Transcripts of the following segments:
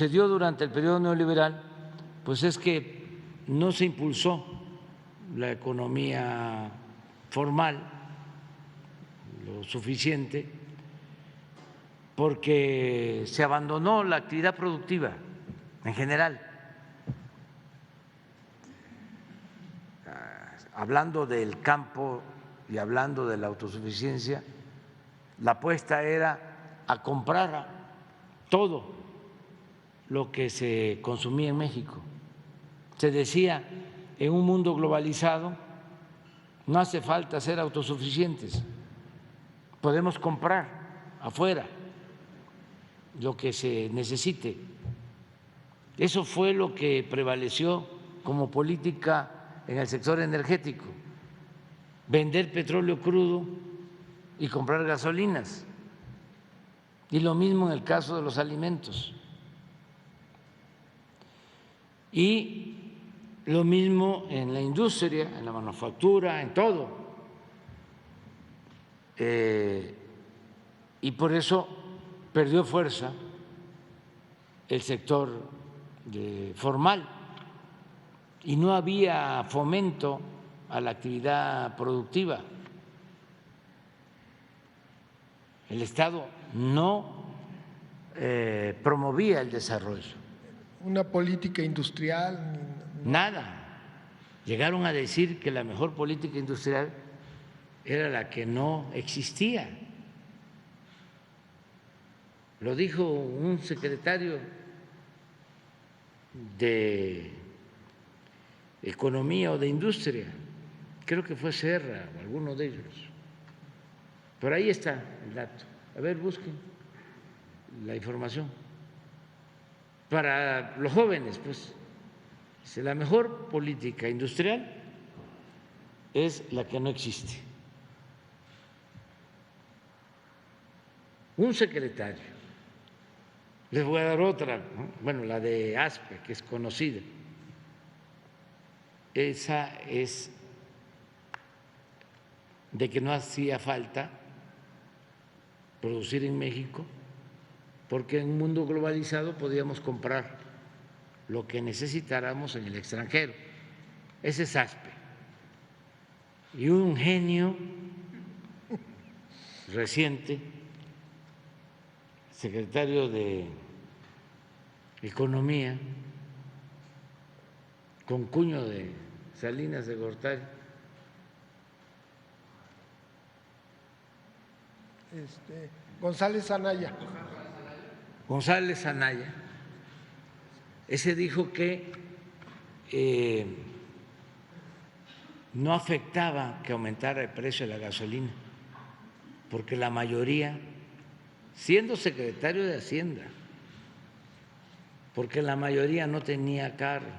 se dio durante el periodo neoliberal, pues es que no se impulsó la economía formal lo suficiente, porque se abandonó la actividad productiva en general. Hablando del campo y hablando de la autosuficiencia, la apuesta era a comprar todo lo que se consumía en México. Se decía, en un mundo globalizado no hace falta ser autosuficientes, podemos comprar afuera lo que se necesite. Eso fue lo que prevaleció como política en el sector energético, vender petróleo crudo y comprar gasolinas. Y lo mismo en el caso de los alimentos. Y lo mismo en la industria, en la manufactura, en todo. Y por eso perdió fuerza el sector formal y no había fomento a la actividad productiva. El Estado no promovía el desarrollo. Una política industrial. Nada. Llegaron a decir que la mejor política industrial era la que no existía. Lo dijo un secretario de Economía o de Industria, creo que fue Serra o alguno de ellos. Por ahí está el dato. A ver, busquen la información. Para los jóvenes, pues, la mejor política industrial es la que no existe. Un secretario. Les voy a dar otra, ¿no? Bueno, la de ASPE, que es conocida. Esa es de que no hacía falta producir en México, porque en un mundo globalizado podíamos comprar lo que necesitáramos en el extranjero. Ese es ASPE. Y un genio reciente, secretario de Economía, con cuño de Salinas de Gortari, González Anaya. González Anaya, ese dijo que no afectaba que aumentara el precio de la gasolina, porque la mayoría, siendo secretario de Hacienda, porque la mayoría no tenía carro,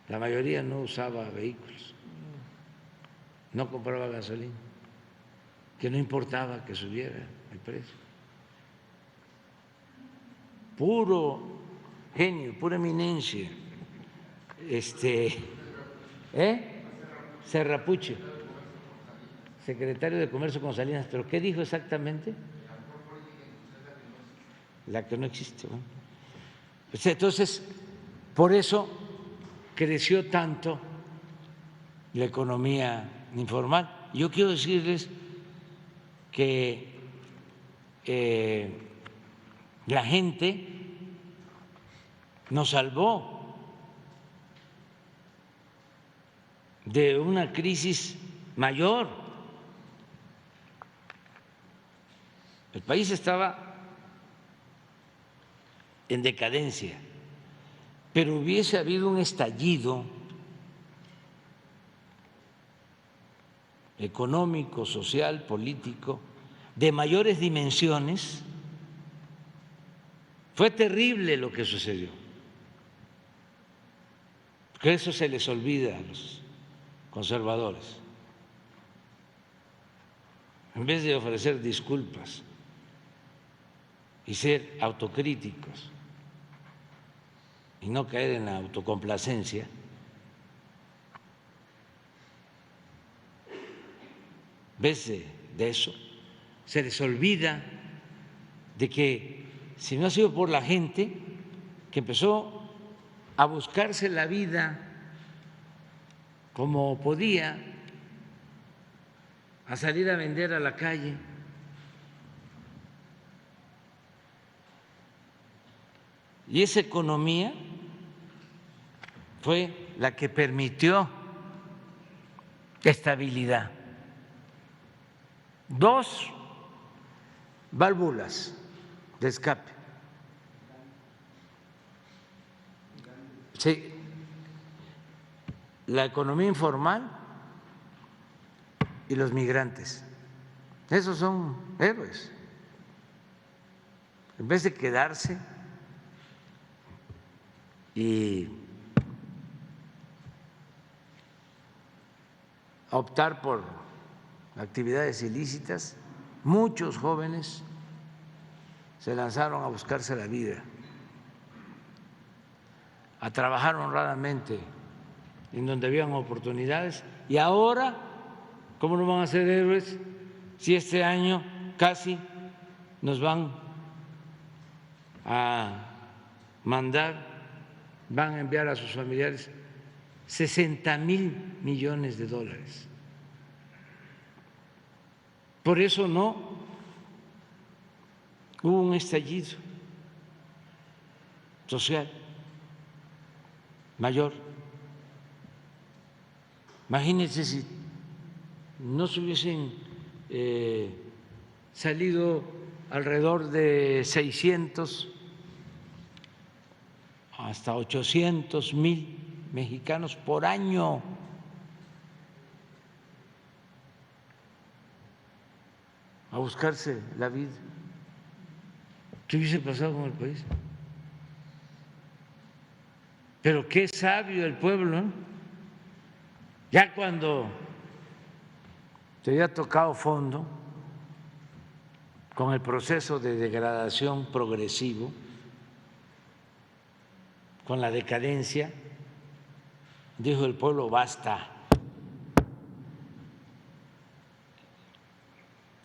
la mayoría no usaba vehículos, no compraba gasolina, que no importaba que subiera el precio. Puro genio, pura eminencia. Serrapuche, secretario de Comercio con Salinas, pero ¿qué dijo exactamente? La que no existe. ¿No? Entonces, por eso creció tanto la economía informal. Yo quiero decirles que la gente nos salvó de una crisis mayor. El país estaba en decadencia, pero hubiese habido un estallido económico, social, político, de mayores dimensiones. Fue terrible lo que sucedió, porque eso se les olvida a los conservadores. En vez de ofrecer disculpas y ser autocríticos y no caer en la autocomplacencia, en vez de eso, se les olvida de que si no ha sido por la gente que empezó a buscarse la vida como podía, a salir a vender a la calle, y esa economía fue la que permitió estabilidad. Dos válvulas de escape. Sí, la economía informal y los migrantes. Esos son héroes. En vez de quedarse y optar por actividades ilícitas, muchos jóvenes se lanzaron a buscarse la vida, a trabajar honradamente en donde habían oportunidades, y ahora, ¿cómo no van a ser héroes si este año casi nos van a mandar, van a enviar a sus familiares 60,000 millones de dólares? Por eso no hubo un estallido social mayor. Imagínense si no se hubiesen salido alrededor de 600 hasta 800,000 mexicanos por año a buscarse la vida. ¿Qué hubiese pasado con el país? Pero qué sabio el pueblo, ¿no? Ya cuando se había tocado fondo con el proceso de degradación progresivo, con la decadencia, dijo el pueblo: basta.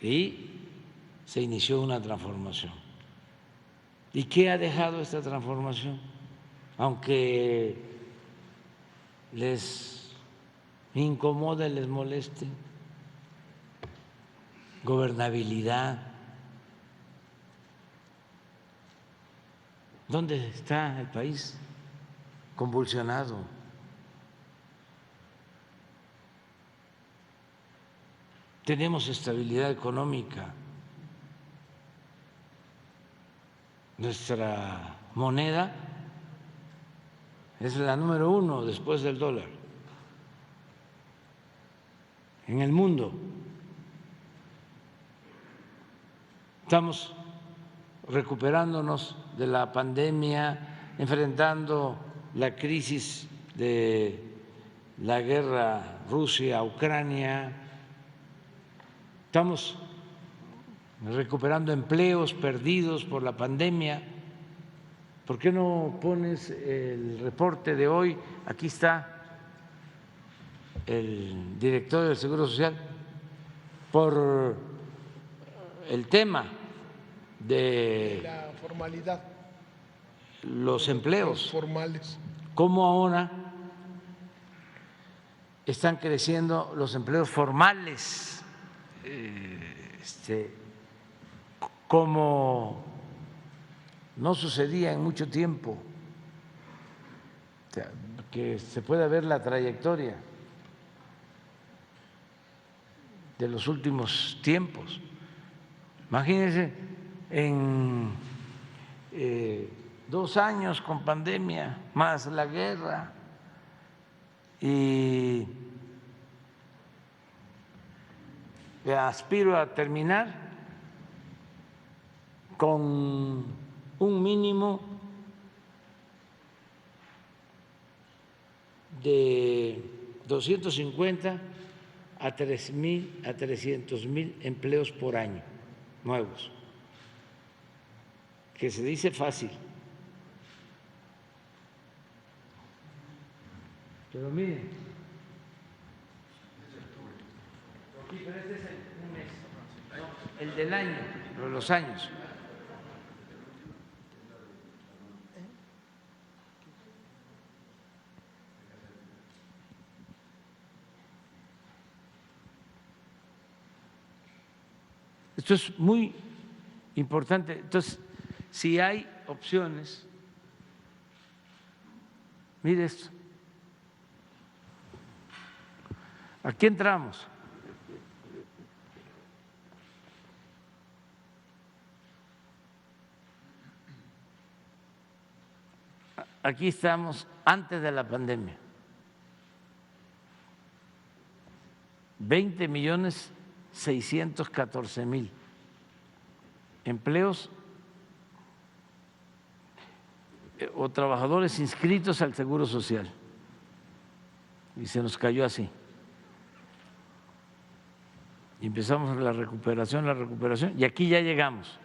Y se inició una transformación. ¿Y qué ha dejado esta transformación? Aunque les incomode, les moleste: gobernabilidad. ¿Dónde está el país? Convulsionado. Tenemos estabilidad económica. Nuestra moneda es la número 1 después del dólar en el mundo. Estamos recuperándonos de la pandemia, enfrentando la crisis de la guerra Rusia-Ucrania, estamos recuperando empleos perdidos por la pandemia. ¿Por qué no pones el reporte de hoy? Aquí está el director del Seguro Social por el tema de la formalidad, los empleos formales. Cómo ahora están creciendo los empleos formales, como no sucedía en mucho tiempo. O sea, que se pueda ver la trayectoria de los últimos tiempos. Imagínense, en 2 años con pandemia, más la guerra, y aspiro a terminar con un mínimo de 250 a 300,000 empleos por año nuevos, que se dice fácil, pero miren, pero este es un mes, no, el del año, los años. Esto es muy importante. Entonces, si hay opciones, mire esto. Aquí entramos. Aquí estamos antes de la pandemia. 20.614.000 empleos o trabajadores inscritos al Seguro Social. Y se nos cayó así. Y empezamos la recuperación, y aquí ya llegamos.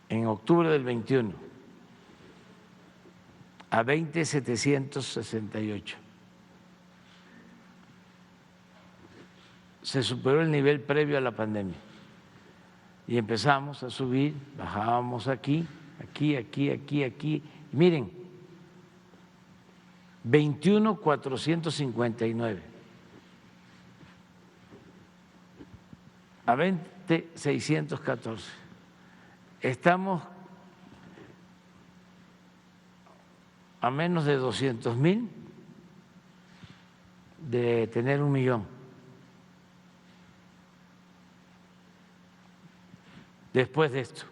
En octubre del 21 a 20.768. Se superó el nivel previo a la pandemia y empezamos a subir, bajábamos aquí. Y miren, 21.459 a 20.614. Estamos a menos de 200.000 de tener 1.000.000. Después de esto.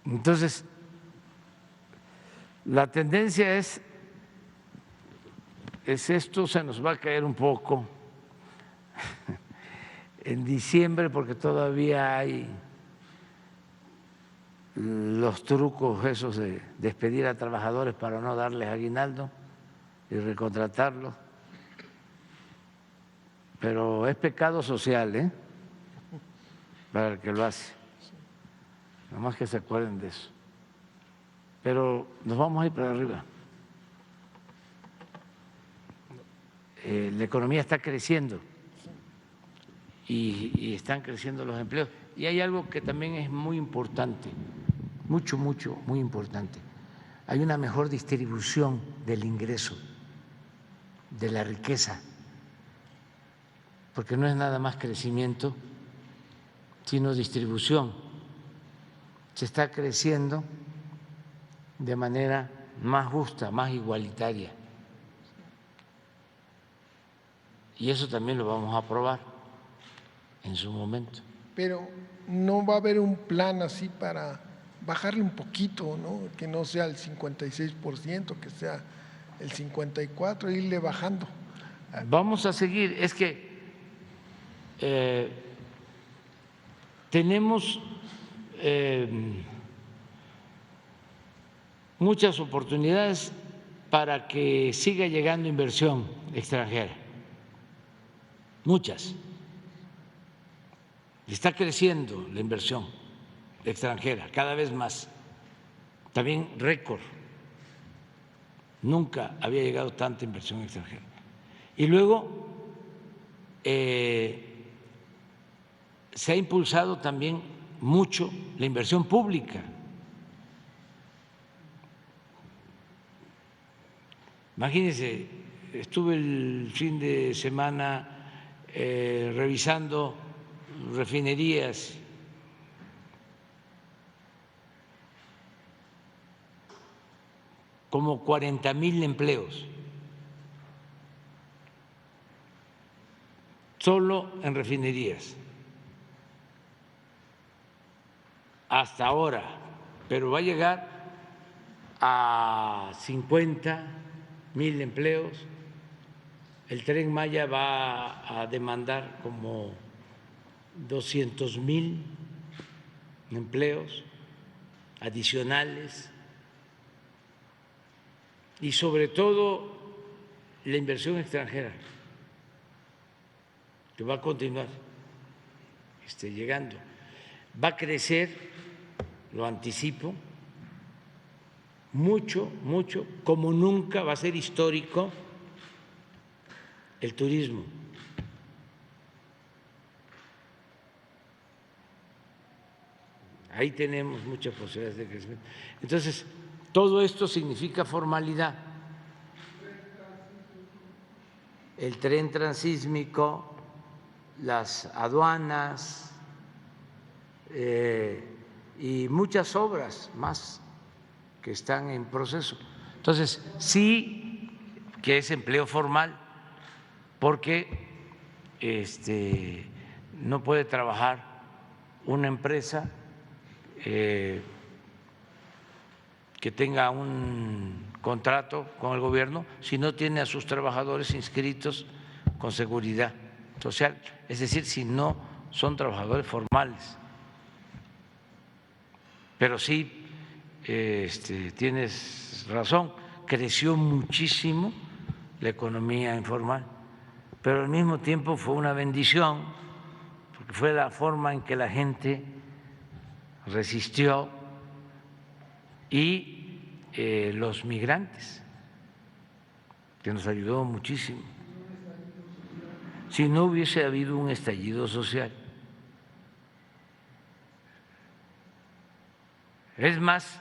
Entonces, la tendencia es esto, se nos va a caer un poco en diciembre porque todavía hay los trucos esos de despedir a trabajadores para no darles aguinaldo y recontratarlos. Pero es pecado social, para el que lo hace. Nada más que se acuerden de eso. Pero nos vamos a ir para arriba. La economía está creciendo y están creciendo los empleos. Y hay algo que también es muy importante, muy importante. Hay una mejor distribución del ingreso, de la riqueza, porque no es nada más crecimiento, sino distribución. Se está creciendo de manera más justa, más igualitaria. Y eso también lo vamos a aprobar en su momento. Pero no va a haber un plan así para bajarle un poquito, ¿no? Que no sea el 56%, que sea el 54%, irle bajando. Vamos a seguir. Es que tenemos muchas oportunidades para que siga llegando inversión extranjera. Muchas. Está creciendo la inversión extranjera cada vez más. También récord. Nunca había llegado tanta inversión extranjera. Y luego se ha impulsado también mucho la inversión pública. Imagínense, estuve el fin de semana revisando refinerías, como 40.000 empleos, solo en refinerías, hasta ahora, pero va a llegar a 50.000 empleos. El Tren Maya va a demandar como 200.000 empleos adicionales y sobre todo la inversión extranjera que va a continuar llegando. Va a crecer, lo anticipo, mucho, como nunca. Va a ser histórico el turismo. Ahí tenemos muchas posibilidades de crecimiento. Entonces, Todo esto significa formalidad. El tren transísmico, las aduanas y muchas obras más que están en proceso. Entonces, sí que es empleo formal, porque no puede trabajar una empresa que tenga un contrato con el gobierno si no tiene a sus trabajadores inscritos con seguridad social, es decir, si no son trabajadores formales. Pero sí, tienes razón, creció muchísimo la economía informal, pero al mismo tiempo fue una bendición, porque fue la forma en que la gente resistió y los migrantes, que nos ayudó muchísimo. Si no hubiese habido un estallido social. Es más,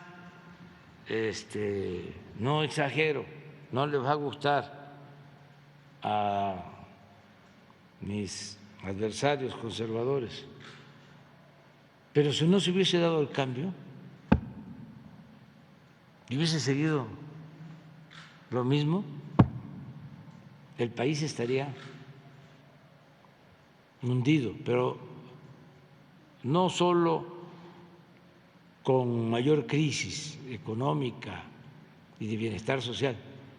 no exagero, no les va a gustar a mis adversarios conservadores, pero si no se hubiese dado el cambio y hubiese seguido lo mismo, el país estaría hundido, pero no solo con mayor crisis económica y de bienestar social,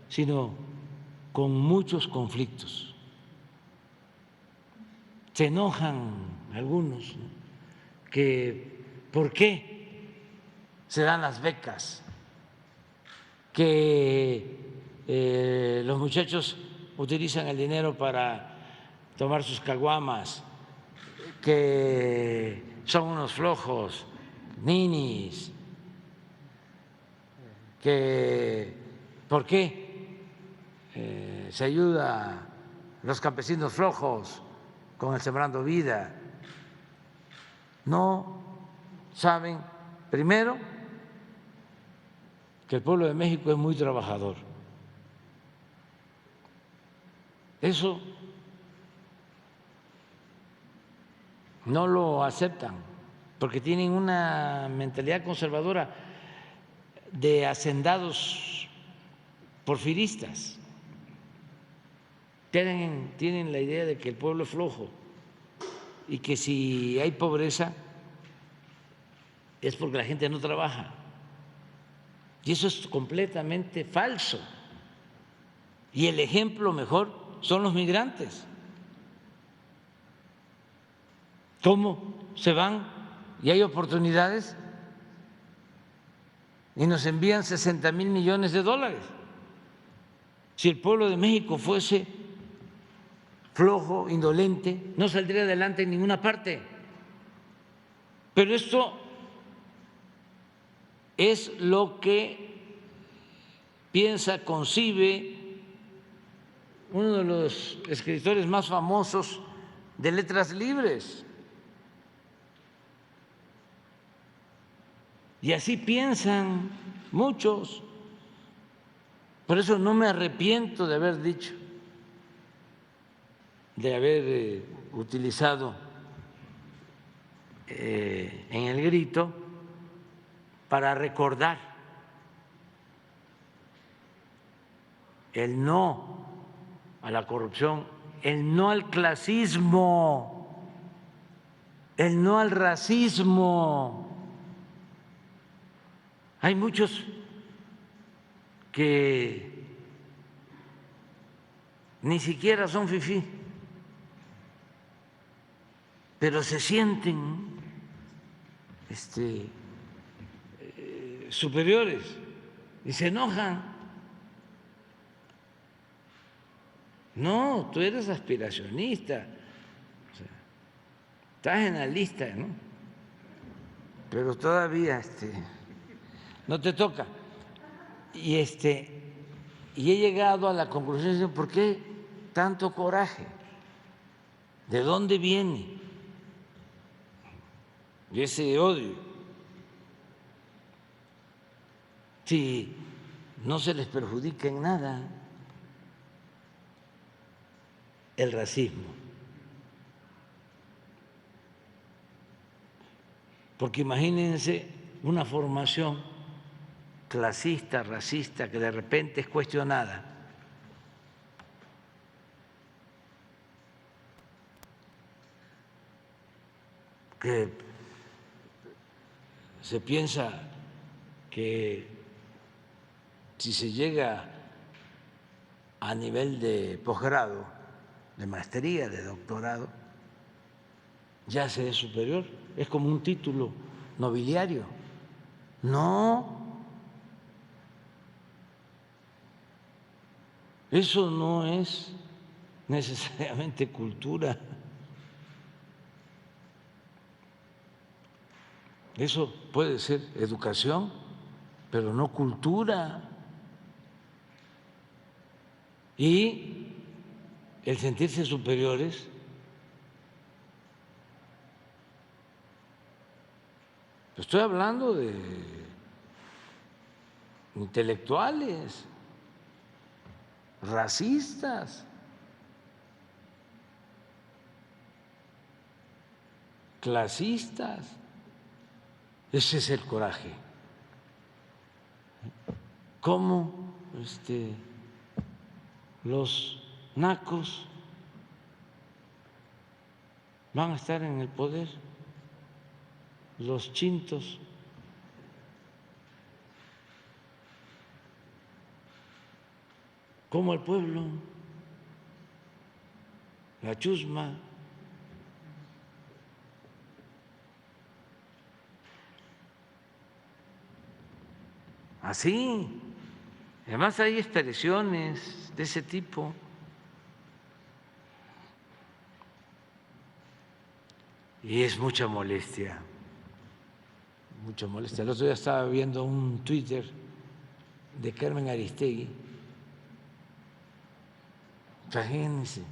sino con muchos conflictos. Se enojan algunos, ¿no?, que por qué se dan las becas, que los muchachos utilizan el dinero para tomar sus caguamas, que son unos flojos, ninis, que por qué se ayuda a los campesinos flojos con el Sembrando Vida. No saben, primero, que el pueblo de México es muy trabajador. Eso no lo aceptan porque tienen una mentalidad conservadora de hacendados porfiristas. Tienen la idea de que el pueblo es flojo y que si hay pobreza es porque la gente no trabaja. Y eso es completamente falso. Y el ejemplo mejor son los migrantes. ¿Cómo se van y hay oportunidades y nos envían 60,000 millones de dólares? Si el pueblo de México fuese flojo, indolente, no saldría adelante en ninguna parte. Pero esto es lo que piensa, concibe uno de los escritores más famosos de letras libres. Y así piensan muchos. Por eso no me arrepiento de haber dicho, de haber utilizado en el grito para recordar el no a la corrupción, el no al clasismo, el no al racismo. Hay muchos que ni siquiera son fifí, pero se sienten superiores y se enojan. No, tú eres aspiracionista, o sea, estás en la lista, ¿no? Pero todavía no te toca. Y he llegado a la conclusión de ¿por qué tanto coraje? ¿De dónde viene? Y ese odio. si no se les perjudica en nada el racismo. Porque imagínense una formación clasista, racista, que de repente es cuestionada. Que se piensa que si se llega a nivel de posgrado, de maestría, de doctorado, ya se es superior, es como un título nobiliario. No, eso no es necesariamente cultura. Eso puede ser educación, pero no cultura. Y el sentirse superiores estoy hablando de intelectuales, racistas, clasistas. Ese es el coraje. ¿Cómo los nacos van a estar en el poder? Los chintos. ¿Cómo el pueblo? La chusma. Así. Además hay expresiones de ese tipo. Y es mucha molestia, mucha molestia. El otro día estaba viendo un Twitter de Carmen Aristegui. Imagínense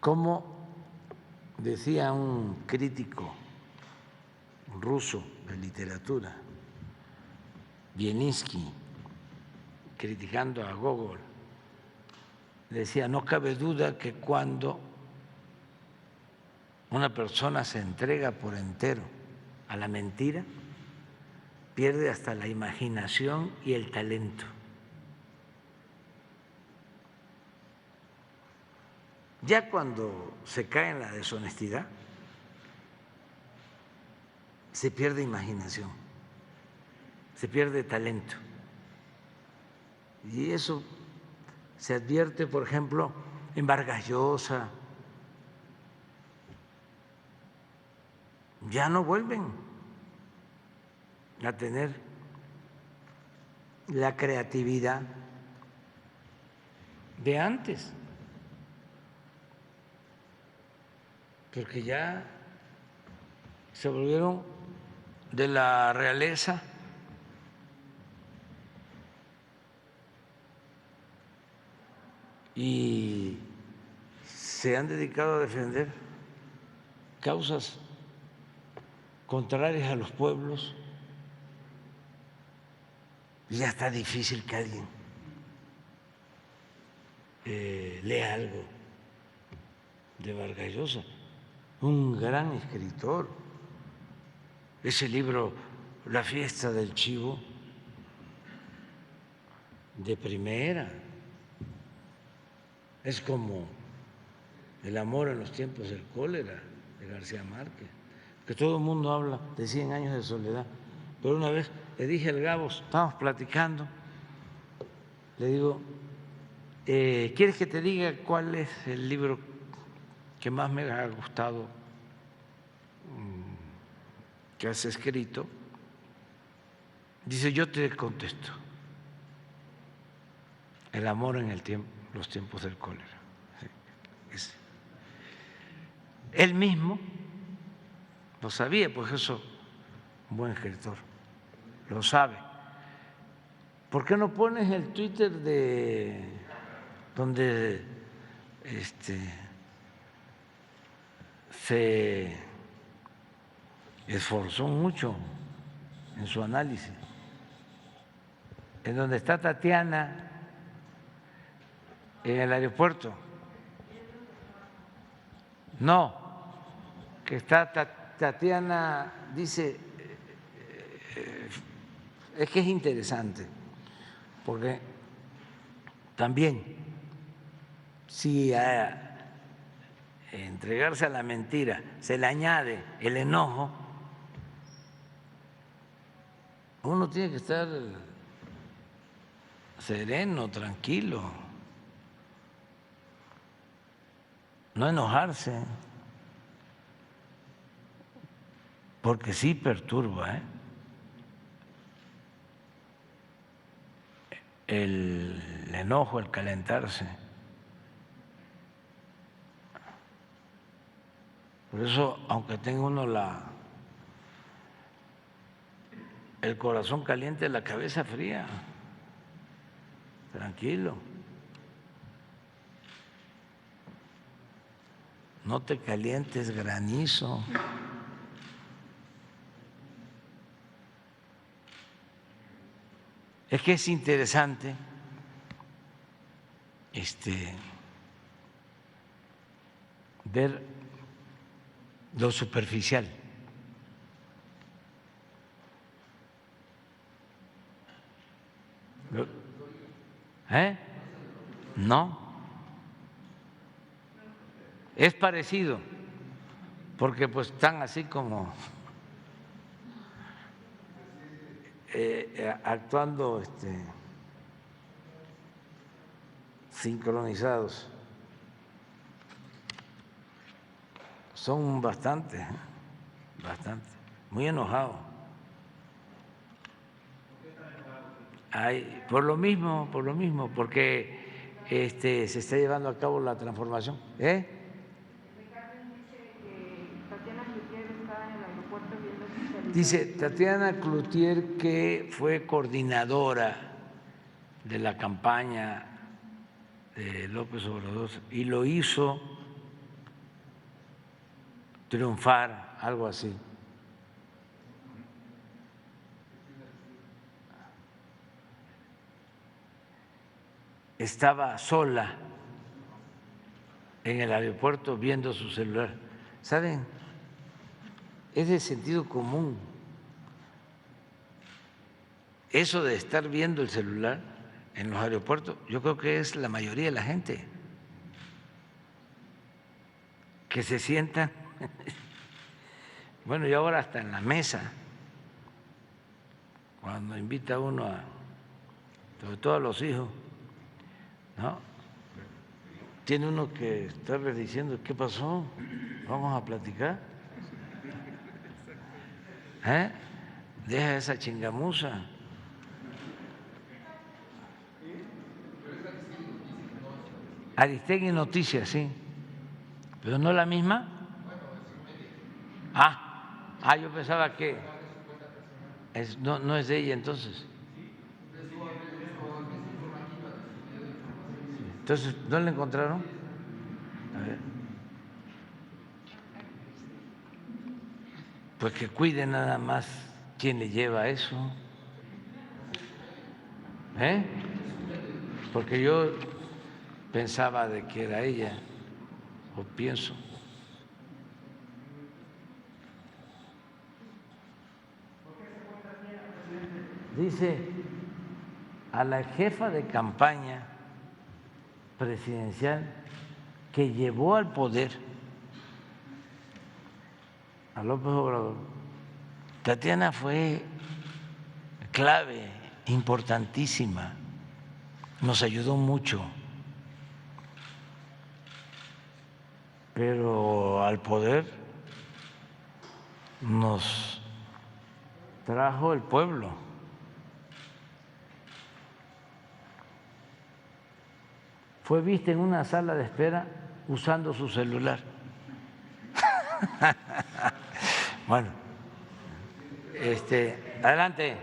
cómo decía un crítico ruso de literatura, Bielinsky, criticando a Gogol, decía: no cabe duda que cuando una persona se entrega por entero a la mentira, pierde hasta la imaginación y el talento. Ya cuando se cae en la deshonestidad, se pierde imaginación, se pierde talento. Y eso se advierte, por ejemplo, en Vargas Llosa. Ya no vuelven a tener la creatividad de antes, porque ya se volvieron de la realeza y se han dedicado a defender causas contrarias a los pueblos, y ya está difícil que alguien lea algo de Vargas Llosa, un gran escritor. Ese libro, La fiesta del chivo, de primera. Es como El amor en los tiempos del cólera, de García Márquez, que todo el mundo habla de 100 años de soledad. Pero una vez le dije al Gabo, estábamos platicando, le digo: ¿quieres que te diga cuál es el libro que más me ha gustado que has escrito? Dice: yo te contesto, El amor en los tiempos del cólera. Sí, él mismo lo sabía, pues eso, un buen escritor, lo sabe. ¿Por qué no pones el Twitter de donde se esforzó mucho en su análisis? en donde está Tatiana, en el aeropuerto. No, que está Tatiana, dice, es que es interesante, porque también si a entregarse a la mentira se le añade el enojo, uno tiene que estar sereno, tranquilo, no enojarse, porque sí perturba, el enojo, el calentarse. Por eso, aunque tenga uno el corazón caliente, la cabeza fría, tranquilo. No te calientes, granizo. Es que es interesante ver lo superficial. No, es parecido, porque pues están así como actuando sincronizados. Son bastante, muy enojados. Por lo mismo, porque se está llevando a cabo la transformación. Dice Tatiana Cloutier que fue coordinadora de la campaña de López Obrador y lo hizo triunfar, algo así. Estaba sola en el aeropuerto viendo su celular. ¿Saben? Es de sentido común. Eso de estar viendo el celular en los aeropuertos, yo creo que es la mayoría de la gente que se sientan, bueno, y ahora hasta en la mesa, cuando invita uno sobre todo a los hijos, ¿no? Tiene uno que estarles diciendo, ¿qué pasó? Vamos a platicar. Deja esa chingamuza. Aristegui Noticias, sí. ¿Pero no la misma? Yo pensaba que no es de ella entonces. Entonces, ¿no la encontraron? A ver. Pues que cuide nada más quién le lleva eso. Porque yo pensaba de que era ella, o pienso. Dice a la jefa de campaña presidencial que llevó al poder a López Obrador, Tatiana fue clave, importantísima, nos ayudó mucho, pero al poder nos trajo el pueblo. Fue vista en una sala de espera usando su celular. Bueno, adelante.